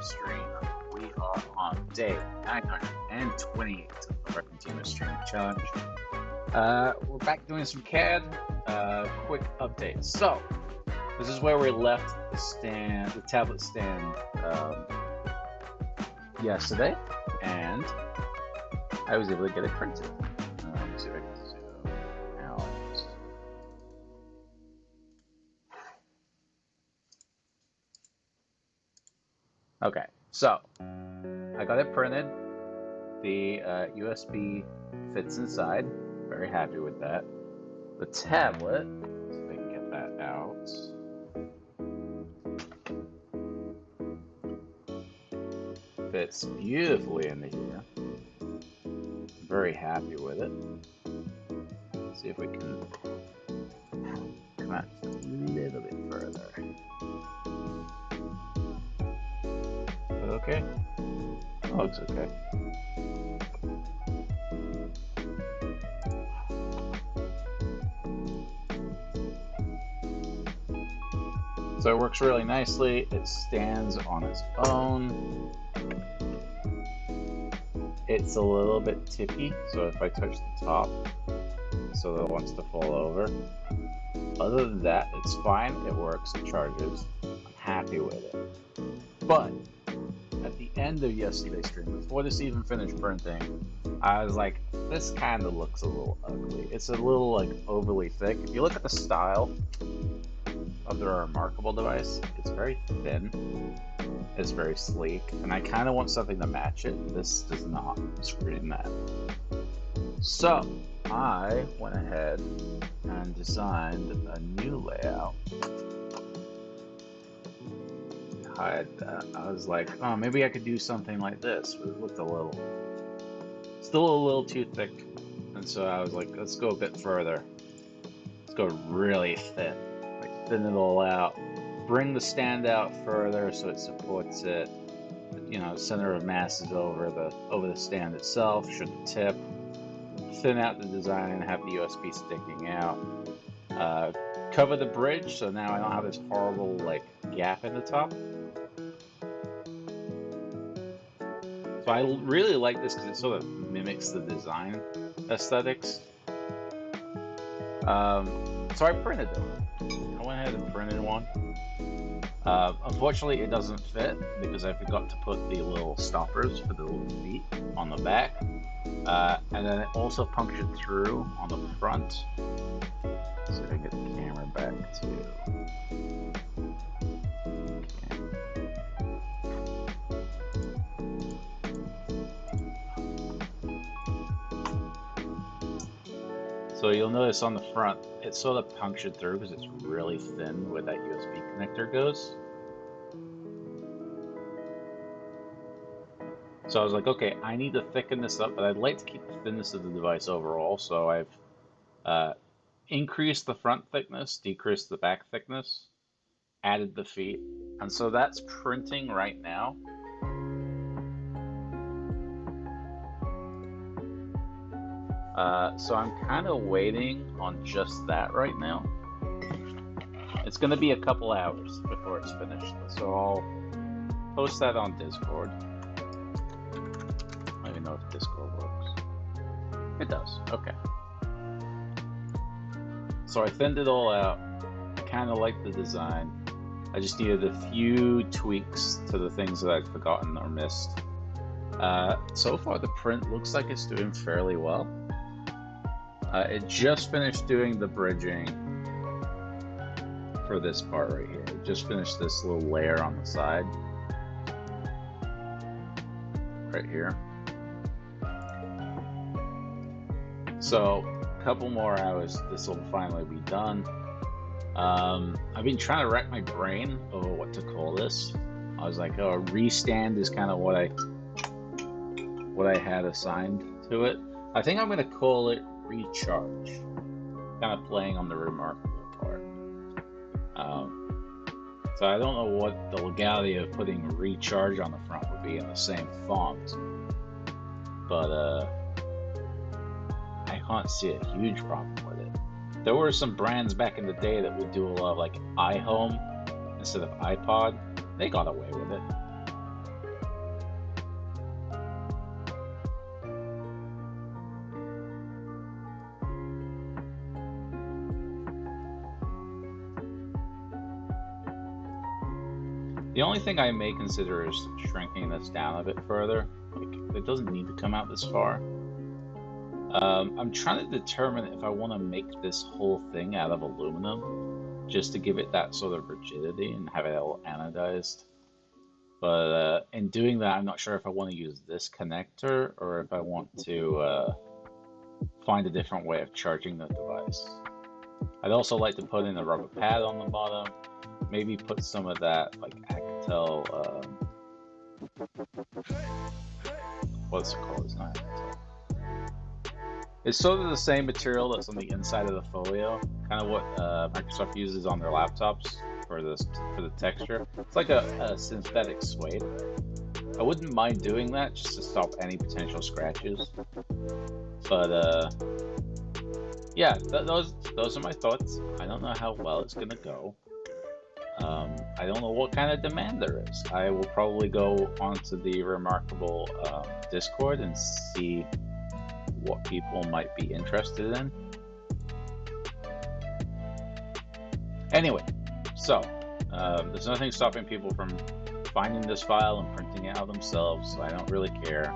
stream. We are on day 928 of our continuous stream challenge. We're back doing some CAD. Quick update. So, this is where we left the tablet stand yesterday, and I was able to get it printed. Let's see if I can zoom out. Okay, so I got it printed. The USB fits inside. Very happy with that. The tablet, let's see if I can get that out. Fits beautifully into here. Very happy with it. Let's see if we can come out just a little bit further. Okay. Oh, looks okay. So it works really nicely. It stands on its own. It's a little bit tippy, so if I touch the top, so that it wants to fall over. Other than that, it's fine. It works. It charges. I'm happy with it. But at the end of yesterday's stream, before this even finished printing, I was like, this kind of looks a little ugly. It's a little like overly thick. If you look at the style of the Remarkable device, it's very thin. It's very sleek, and I kind of want something to match it. This does not scream that. So I went ahead and designed a new layout. I was like, oh, maybe I could do something like this, but it looked still a little too thick. And so I was like, let's go a bit further. Let's go really thin, like thin it all out. Bring the stand out further so it supports it. You know, center of mass is over the stand itself, shouldn't tip. Thin out the design and have the USB sticking out. Cover the bridge so now I don't have this horrible like gap in the top. So I really like this because it sort of mimics the design aesthetics. So I printed it. I went ahead and printed one. Unfortunately, it doesn't fit because I forgot to put the little stoppers for the little feet on the back. And then it also punctured through on the front. Let's see if I can get the camera back to... So you'll notice on the front, it's sort of punctured through because it's really thin where that USB connector goes. So I was like, okay, I need to thicken this up, but I'd like to keep the thinness of the device overall, so I've increased the front thickness, decreased the back thickness, added the feet, and so that's printing right now. So I'm kind of waiting on just that right now. It's going to be a couple hours before it's finished, so I'll post that on Discord. I don't even know if Discord works. It does, okay. So I thinned it all out. I kind of like the design. I just needed a few tweaks to the things that I'd forgotten or missed. So far the print looks like it's doing fairly well. It just finished doing the bridging for this part right here. It just finished this little layer on the side. Right here. So, a couple more hours, this will finally be done. I've been trying to rack my brain over what to call this. I was like, oh, restand is kind of what I had assigned to it. I think I'm going to call it recharge, kind of playing on the Remarkable part. So I don't know what the legality of putting recharge on the front would be in the same font, but I can't see a huge problem with it. There were some brands back in the day that would do a lot of like iHome instead of iPod. They got away with it. The only thing I may consider is shrinking this down a bit further. Like, it doesn't need to come out this far. I'm trying to determine if I want to make this whole thing out of aluminum, just to give it that sort of rigidity and have it all anodized. But in doing that, I'm not sure if I want to use this connector or if I want to find a different way of charging the device. I'd also like to put in a rubber pad on the bottom, maybe put some of that like Alcatel, what's it called? It's not Alcatel. It's sort of the same material that's on the inside of the folio, kind of what Microsoft uses on their laptops for the texture. It's like a synthetic suede. I wouldn't mind doing that just to stop any potential scratches. But yeah, those are my thoughts. I don't know how well it's gonna go. I don't know what kind of demand there is. I will probably go onto the Remarkable Discord and see what people might be interested in. Anyway, so there's nothing stopping people from finding this file and printing it out themselves, so I don't really care.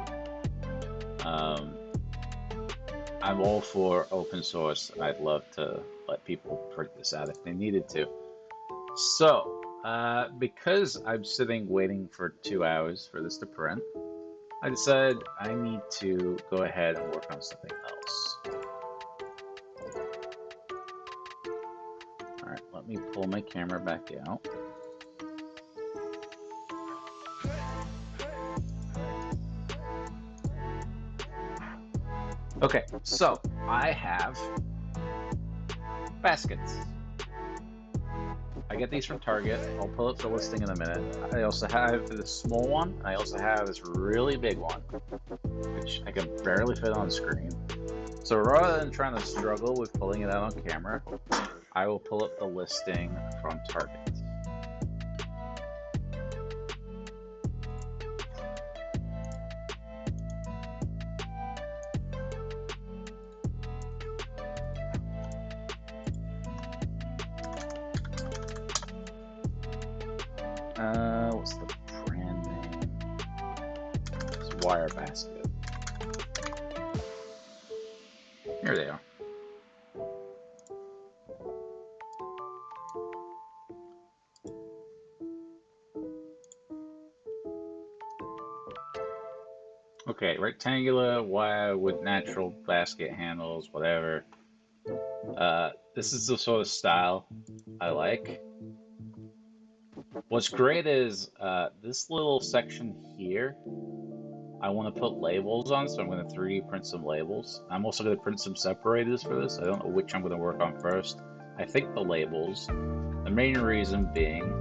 I'm all for open source. I'd love to let people print this out if they needed to. So, because I'm sitting waiting for 2 hours for this to print, I decided I need to go ahead and work on something else. Alright, let me pull my camera back out. Okay, so I have baskets. I get these from Target. I'll pull up the listing in a minute. I also have this small one. I also have this really big one, which I can barely fit on screen. So rather than trying to struggle with pulling it out on camera, I will pull up the listing from Target. What's the brand name? It's Wire Basket. Here they are. Okay, rectangular wire with natural basket handles, whatever. This is the sort of style I like. What's great is this little section here, I want to put labels on, so I'm going to 3D print some labels. I'm also going to print some separators for this. I don't know which I'm going to work on first. I think the labels. The main reason being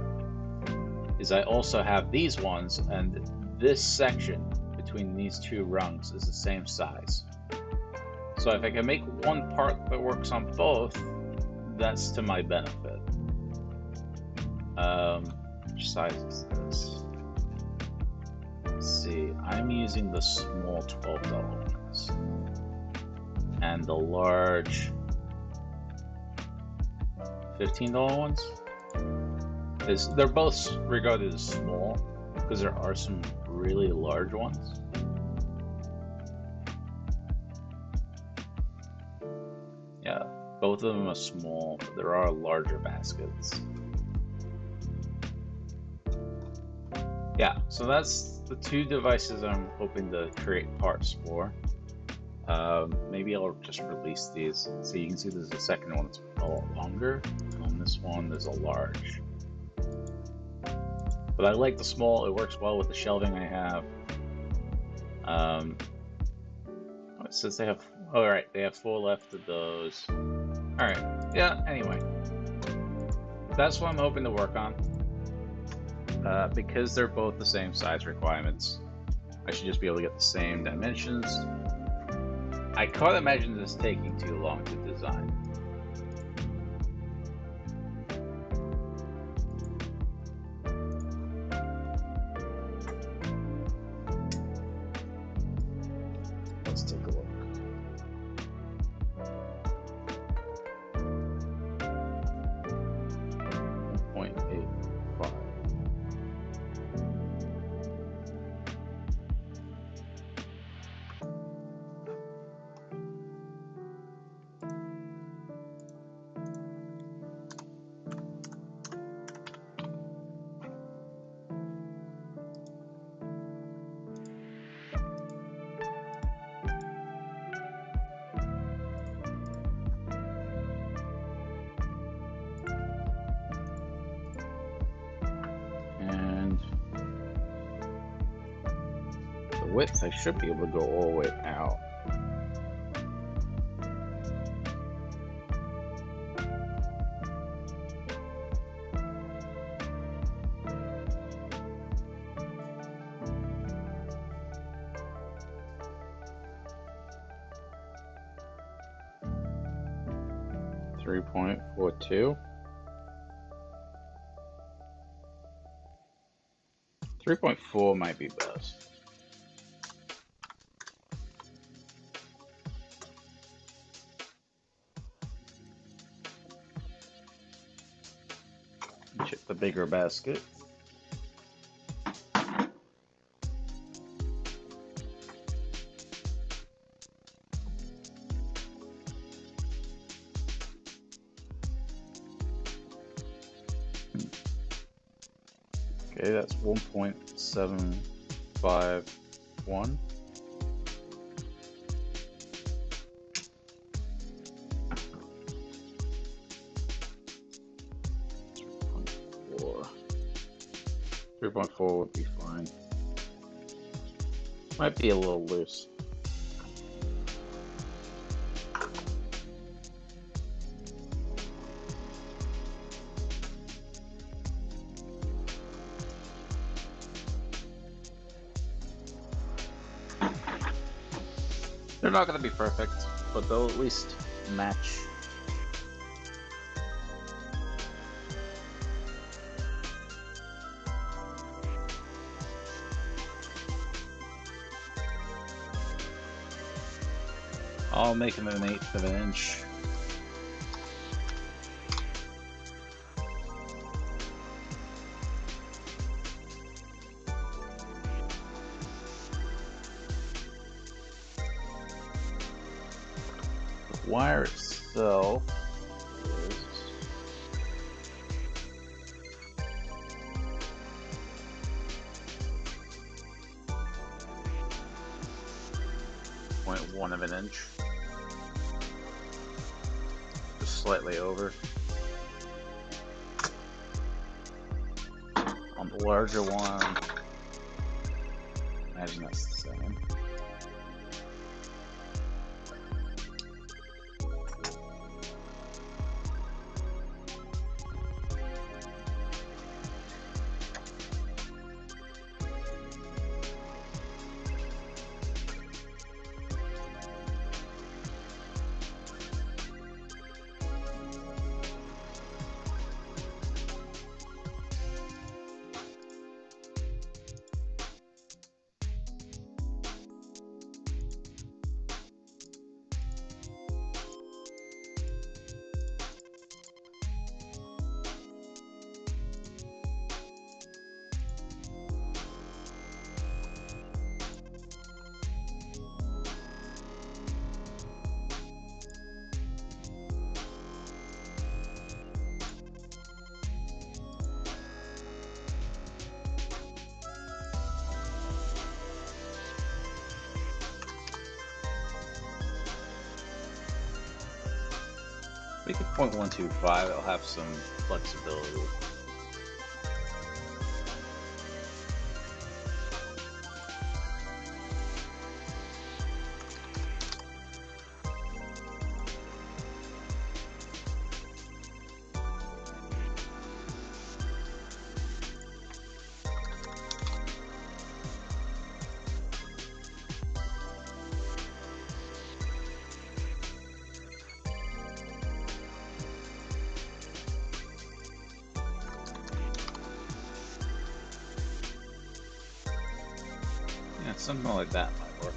is I also have these ones, and this section between these two rungs is the same size. So if I can make one part that works on both, that's to my benefit. Which size is this? Let's see, I'm using the small $12 ones and the large $15 ones. They're both regarded as small because there are some really large ones. Yeah, both of them are small, but there are larger baskets. Yeah, so that's the two devices I'm hoping to create parts for. Maybe I'll just release these. So you can see there's a second one that's a lot longer. And on this one, there's a large. But I like the small. It works well with the shelving I have. It says they have... Oh, right, they have 4 left of those. Alright, yeah, anyway. That's what I'm hoping to work on. Because they're both the same size requirements, I should just be able to get the same dimensions. I can't imagine this taking too long to design. Let's take a look. .85. width, I should be able to go all the way out. .42. 3.4 might be best. Chip the bigger basket. Okay, that's 1.751. Three point four would be fine. Might be a little loose. They're not going to be perfect, but they'll at least match. I'll make them 1/8 of an inch. The wire itself is 0.1 of an inch. Just slightly over. On the larger one, imagine that's the same. Make it 0.125, it'll have some flexibility. Yeah, something like that might work.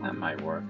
That might work.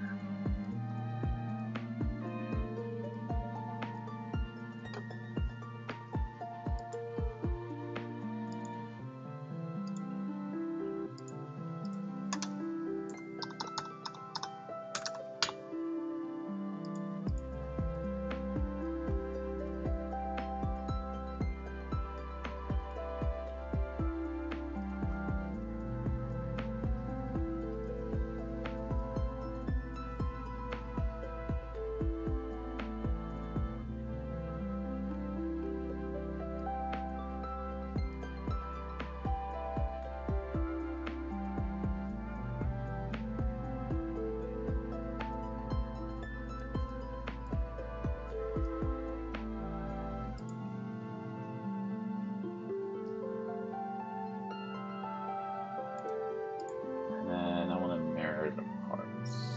And then I want to mirror the parts.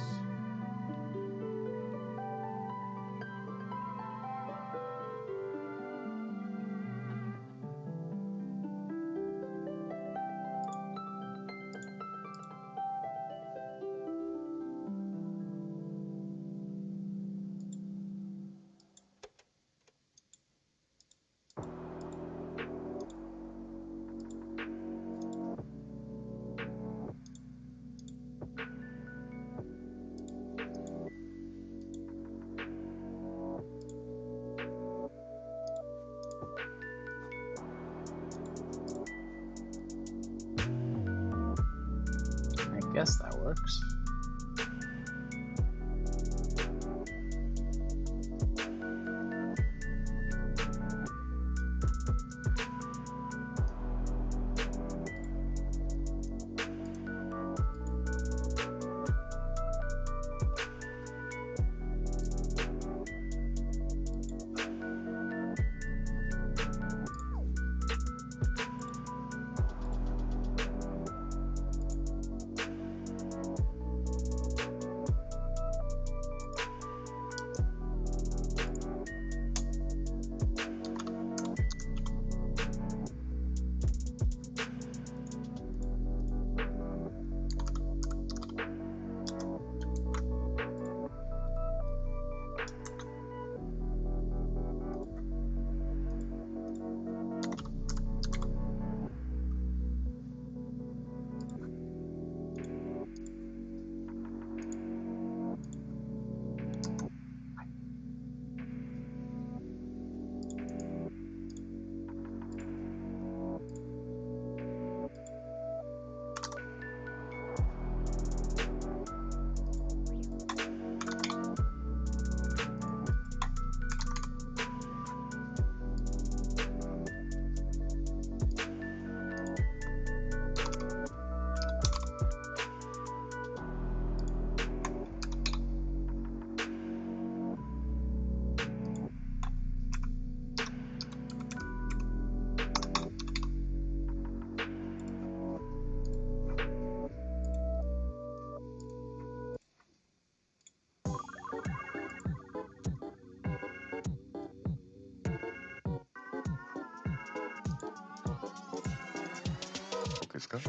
I guess that works. Focus ka?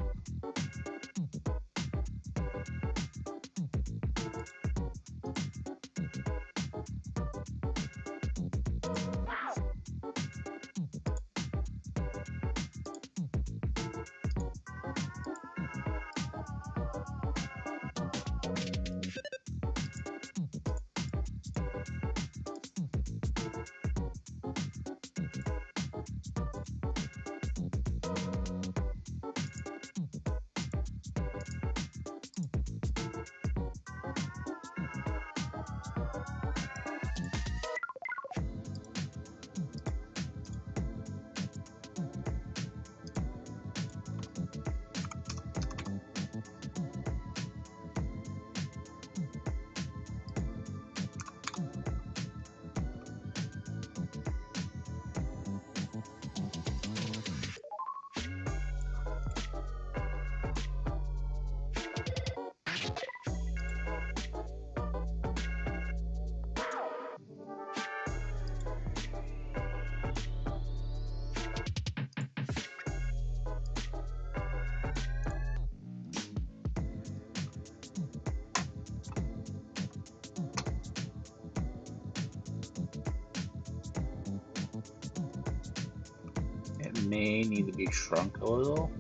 may need to be shrunk a little.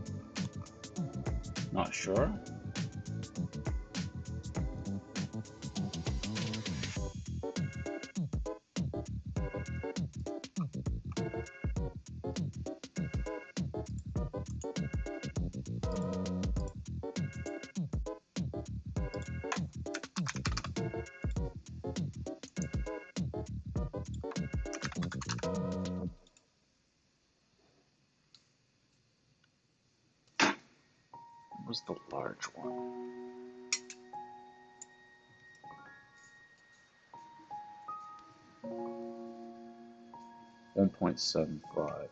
Not sure. What was the large one? 1.75.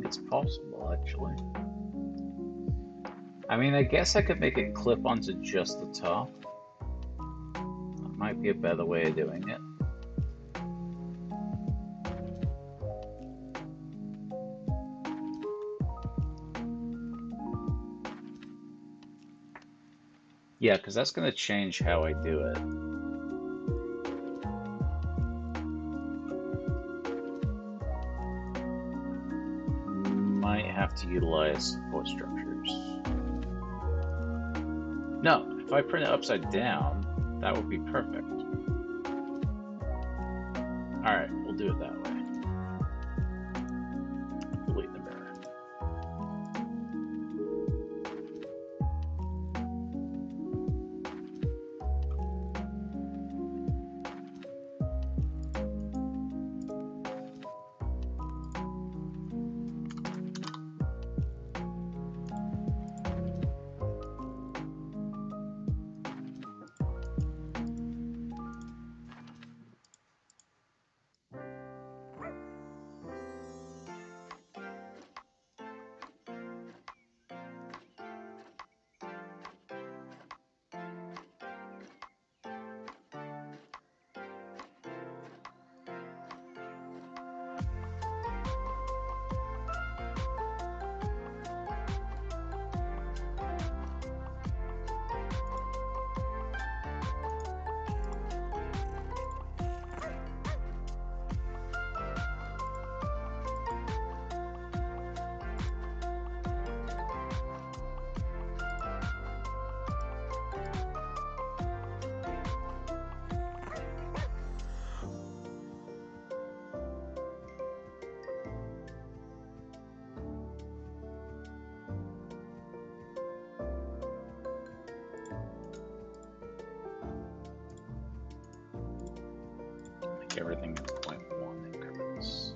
It's possible, actually. I mean, I guess I could make it clip onto just the top. That might be a better way of doing it. Yeah, because that's going to change how I do it. Might have to utilize support structures. No, if I print it upside down, that would be perfect. Alright, we'll do it that way. Delete the mirror. Everything in 0.1 increments.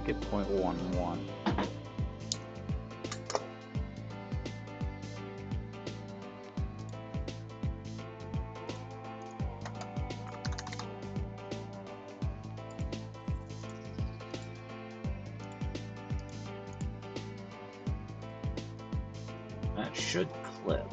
make it 0.11. That should clip.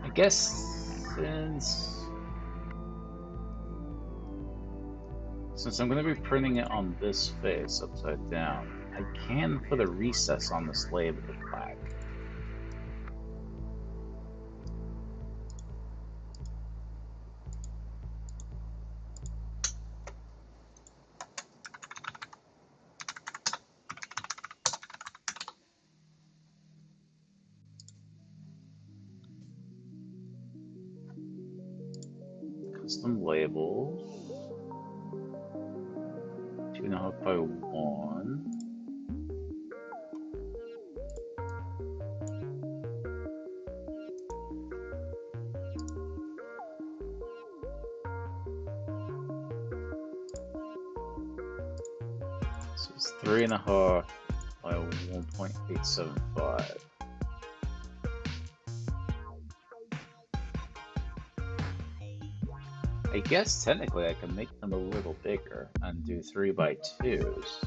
I guess since I'm going to be printing it on this face upside down, I can put a recess on this label black. Custom labels. 2.5 by 1. So it's 3.5 by 1.875. I guess technically I can make them a little bigger and do 3 by 2s.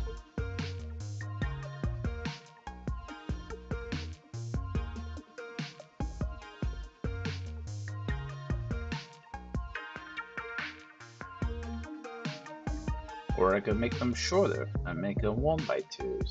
Or I could make them shorter and make them 1 by 2s.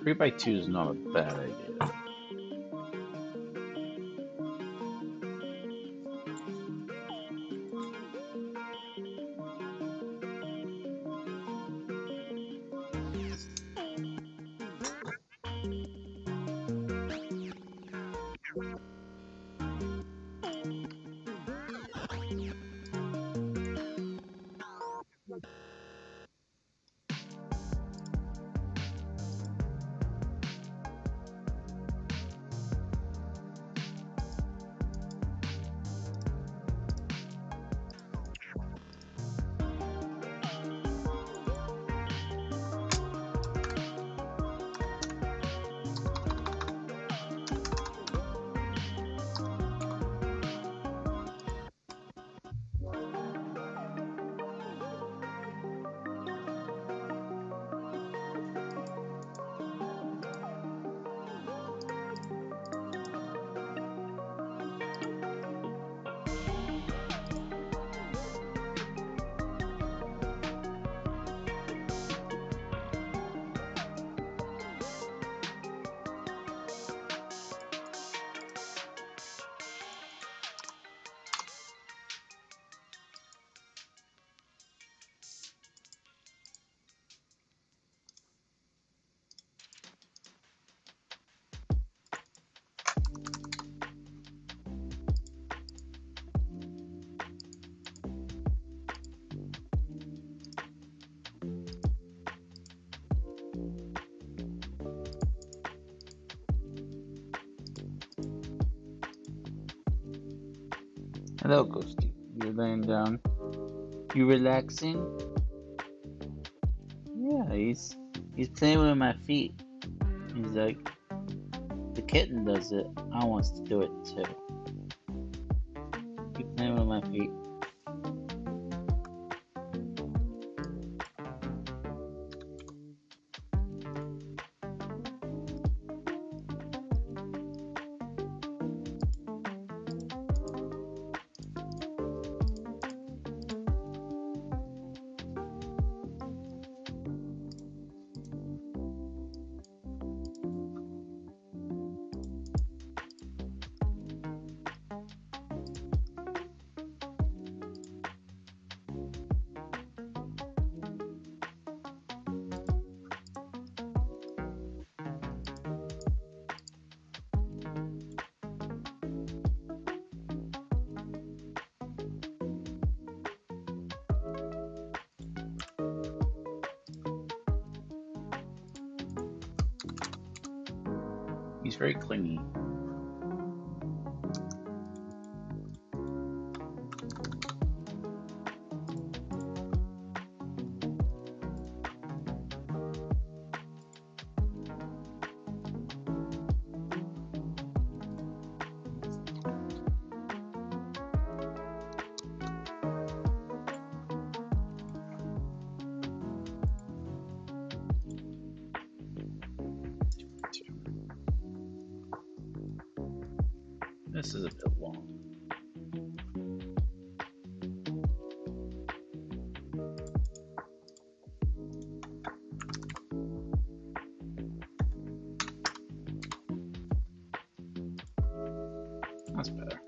Three by 2 is not a bad idea. Hello, Ghosty. You're laying down. You relaxing? Yeah, he's playing with my feet. He's like, the kitten does it. I wants to do it too. Keep playing with my feet. He's very clingy. This is a bit long. That's better.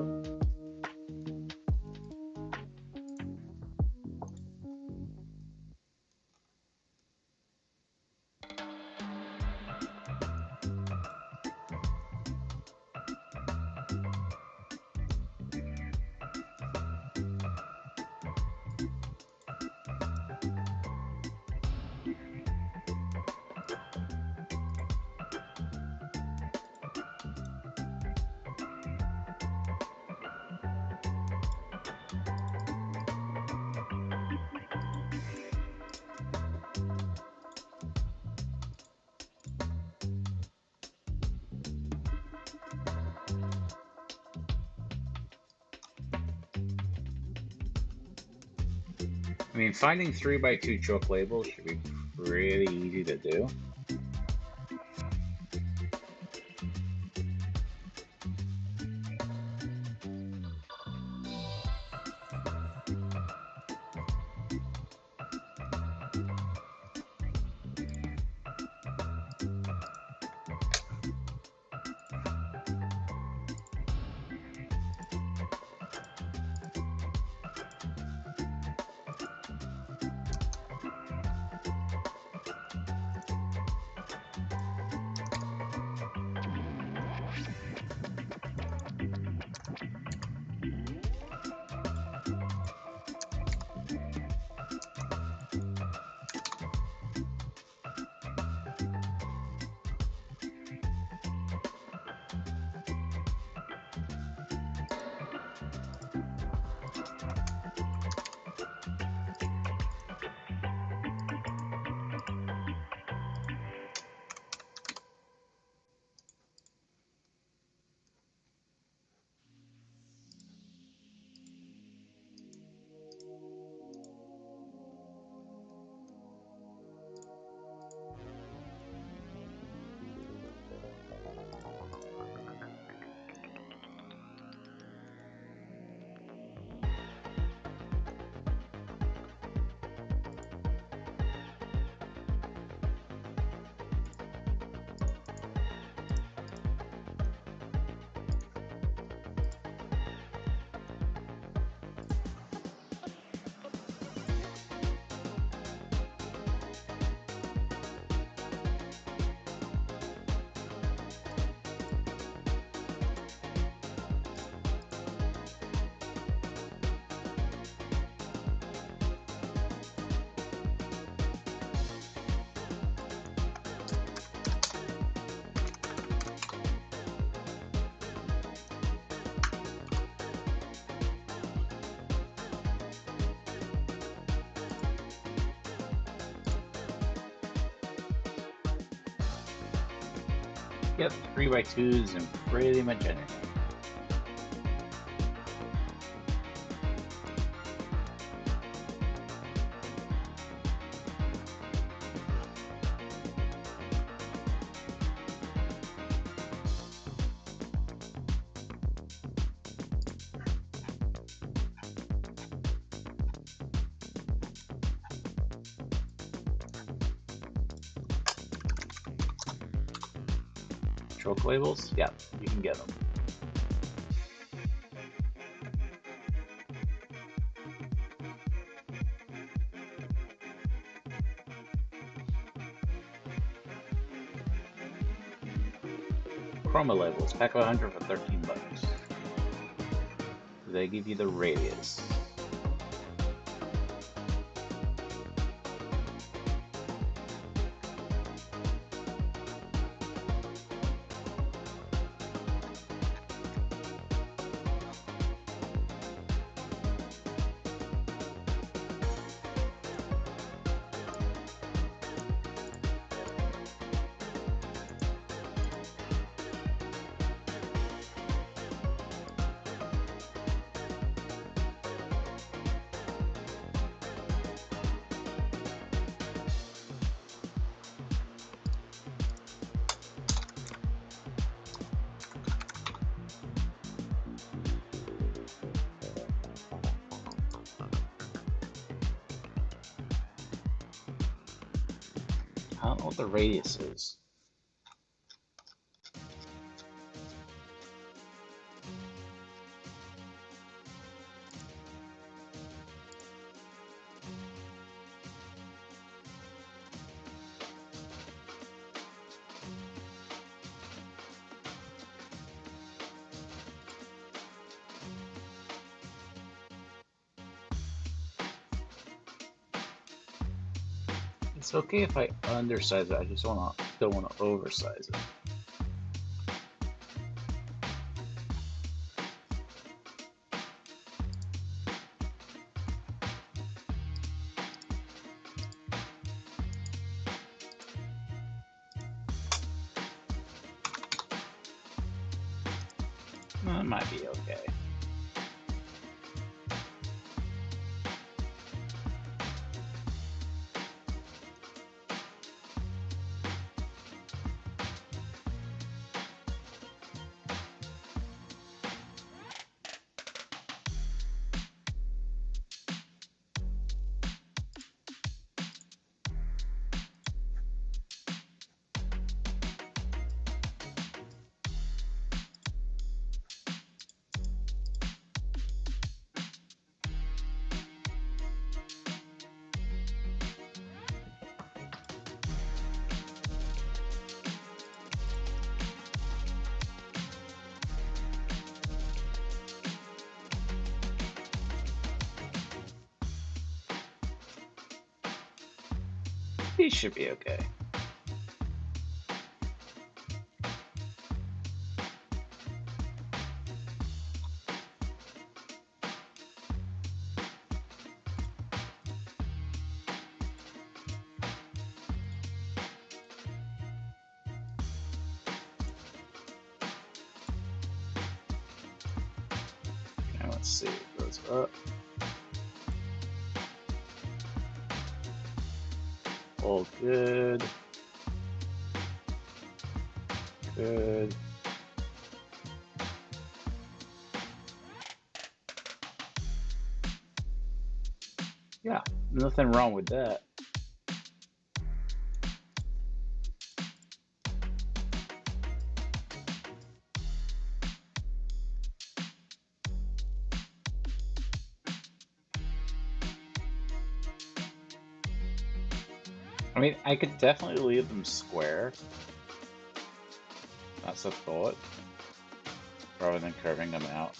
I mean, finding 3x2 choke labels should be pretty easy to do. get 3x2s and pretty much anything. Choke labels? Yeah, you can get them. Chroma labels, pack of 100 for 13 bucks. They give you the radius. I don't know what the radius is. It's okay if I undersize it, I just don't want to oversize it. That might be okay. These should be okay. Now let's see, it goes up. All good. Good. Yeah, nothing wrong with that. I mean, I could definitely leave them square. That's a thought. Rather than curving them out.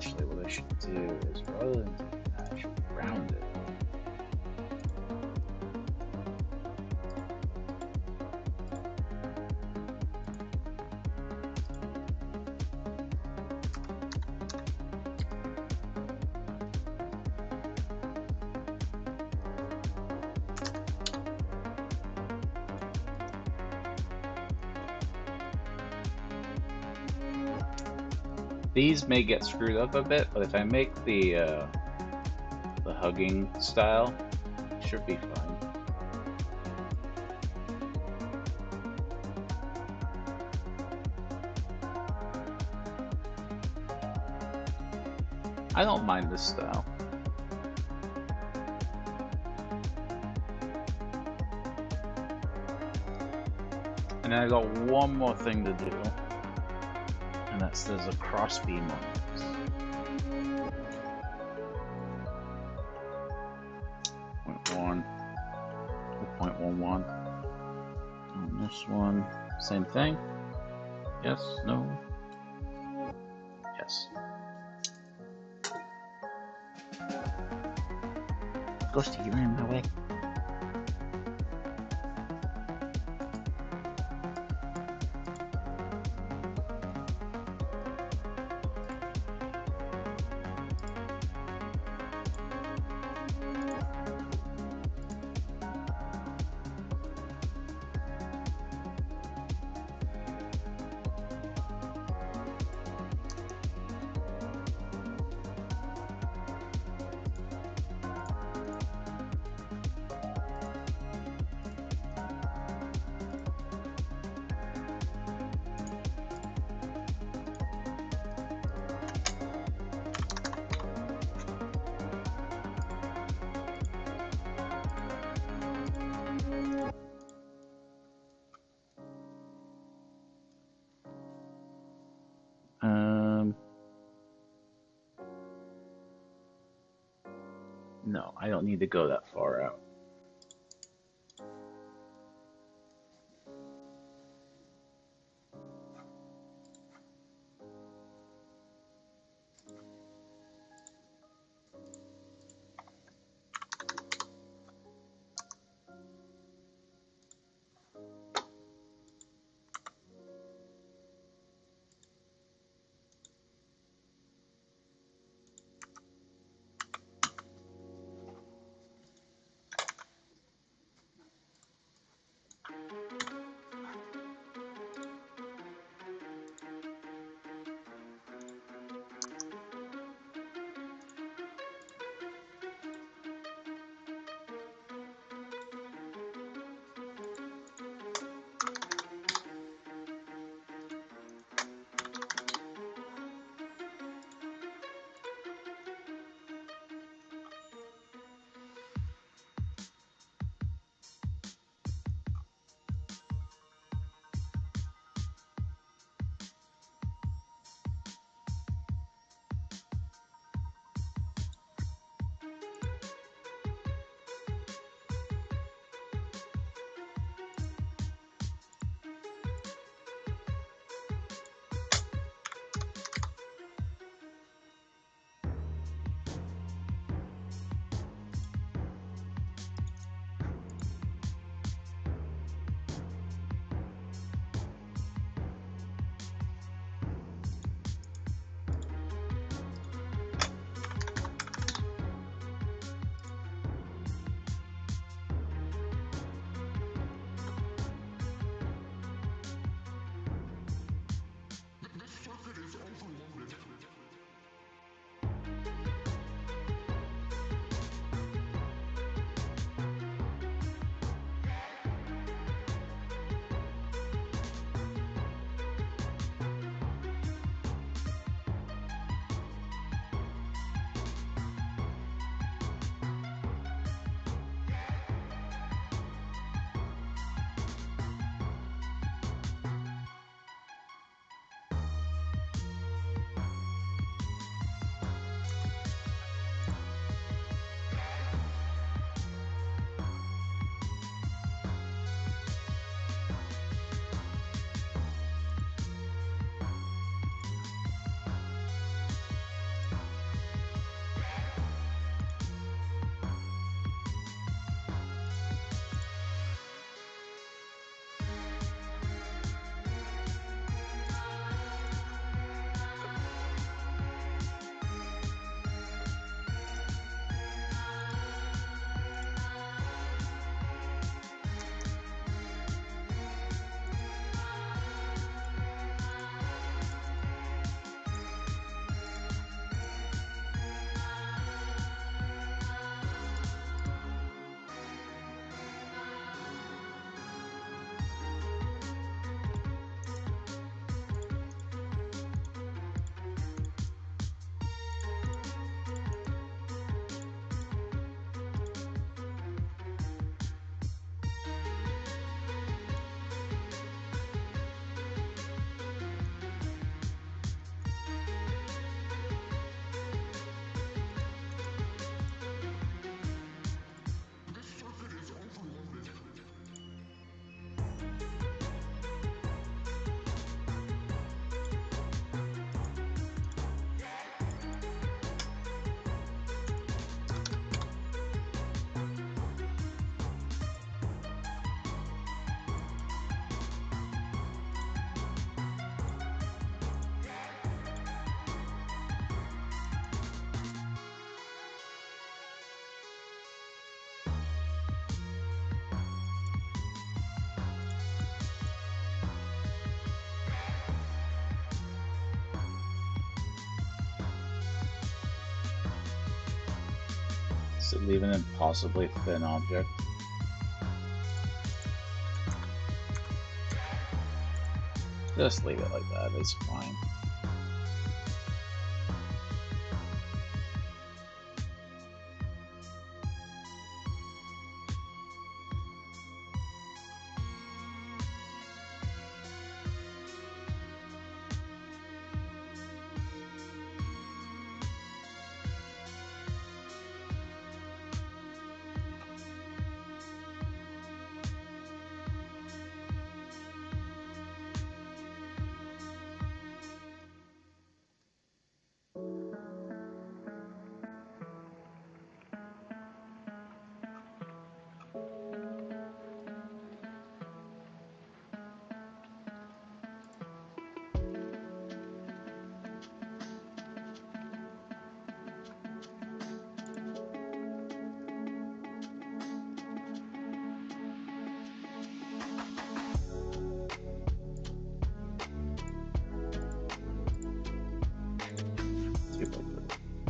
Actually, what I should do is rather than doing that, I should round it. These may get screwed up a bit, but if I make the hugging style, it should be fine. I don't mind this style. And I got one more thing to do, and that's there's a crossbeam on this. 0.1, 2.11. On this one, same thing. Yes, no. Yes. Ghosty, you're in my way. No, I don't need to go that far out. Does it leave an impossibly thin object? Just leave it like that, it's fine.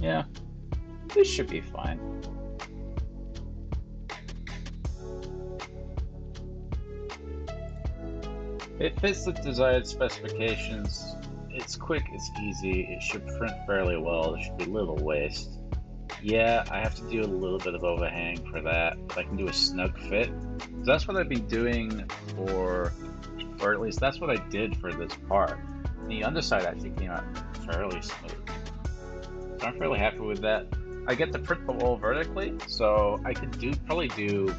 Yeah, this should be fine. It fits the desired specifications. It's quick, it's easy, it should print fairly well, there should be little waste. Yeah, I have to do a little bit of overhang for that, but I can do a snug fit. So that's what I've been doing or at least that's what I did for this part. The underside actually came out fairly smooth. So I'm fairly happy with that. I get to print the wall vertically, so I could probably do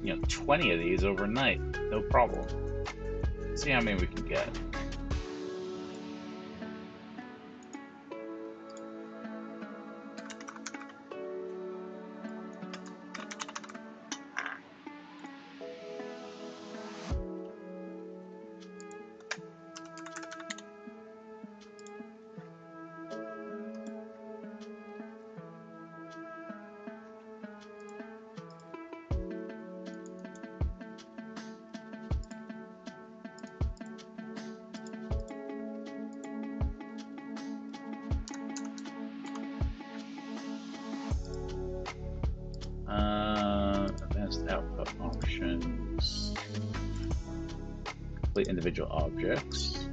20 of these overnight, no problem. See how many we can get. Advanced output options. Complete individual objects.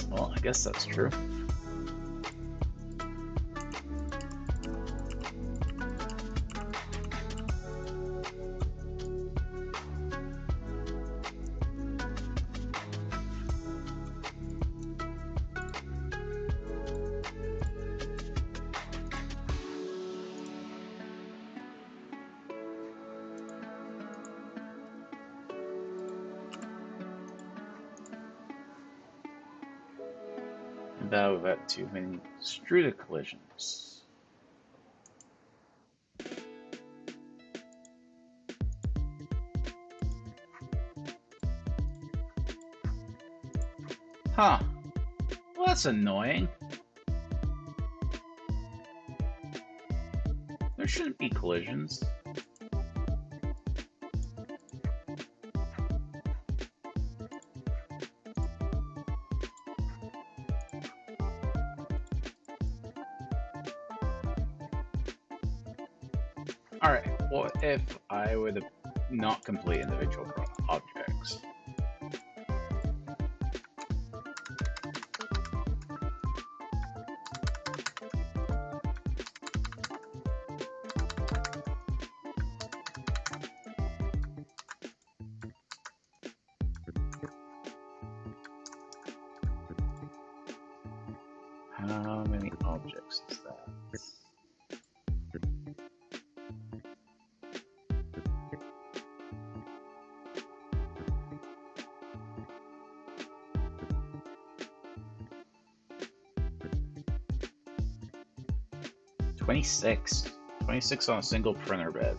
Well, I guess that's true. Without too many extruder collisions. Huh. Well, that's annoying. There shouldn't be collisions. Alright, what if I were to not complete individual objects? How many objects is that? $26. $26 on a single printer bed.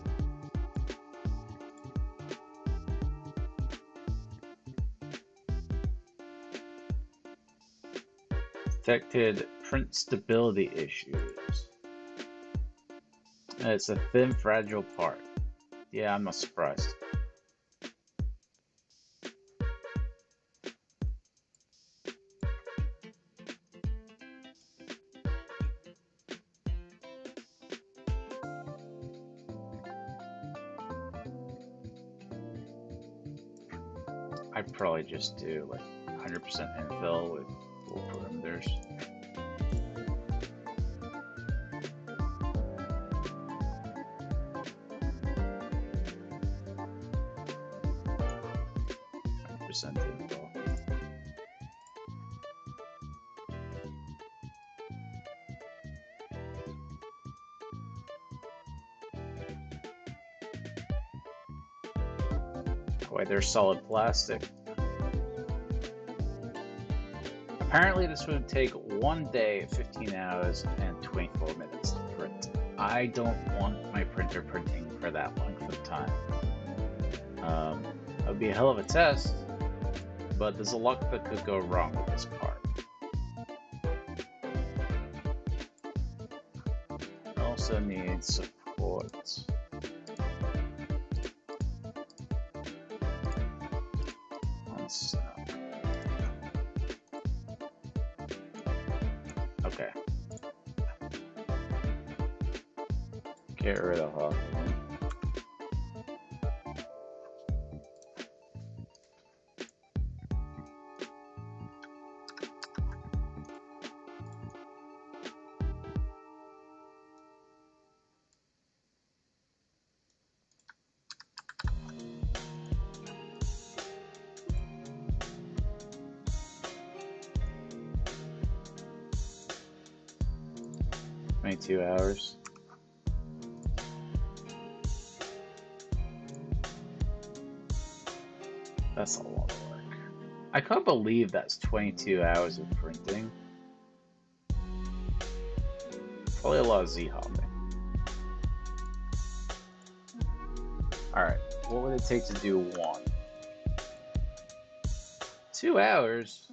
Detected print stability issues. It's a thin, fragile part. Yeah, I'm not surprised. I'd probably just do like 100% infill with full perimeters. Infill. Why they're solid plastic. Apparently this would take 1 day, 15 hours, and 24 minutes to print. I don't want my printer printing for that length of time. That would be a hell of a test, but there's a lot that could go wrong with this part. It also needs support. On snow. Okay. Get rid of Hawthorne. Two hours. That's a lot of work. I can't believe that's 22 hours of printing. Probably a lot of Z-hopping. Alright, what would it take to do one? 2 hours?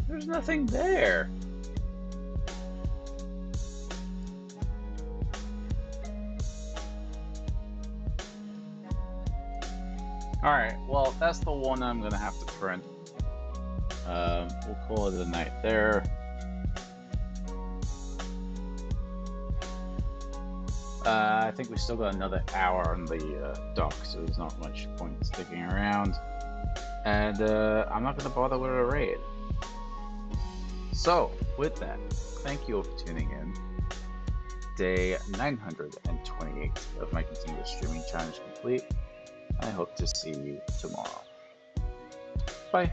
There's nothing there. Alright, well, that's the one I'm gonna have to print. We'll call it a night there. I think we still got another hour on the dock, so there's not much point sticking around. And I'm not gonna bother with a raid. So, with that, thank you all for tuning in. Day 928 of my continuous streaming challenge complete. I hope to see you tomorrow. Bye.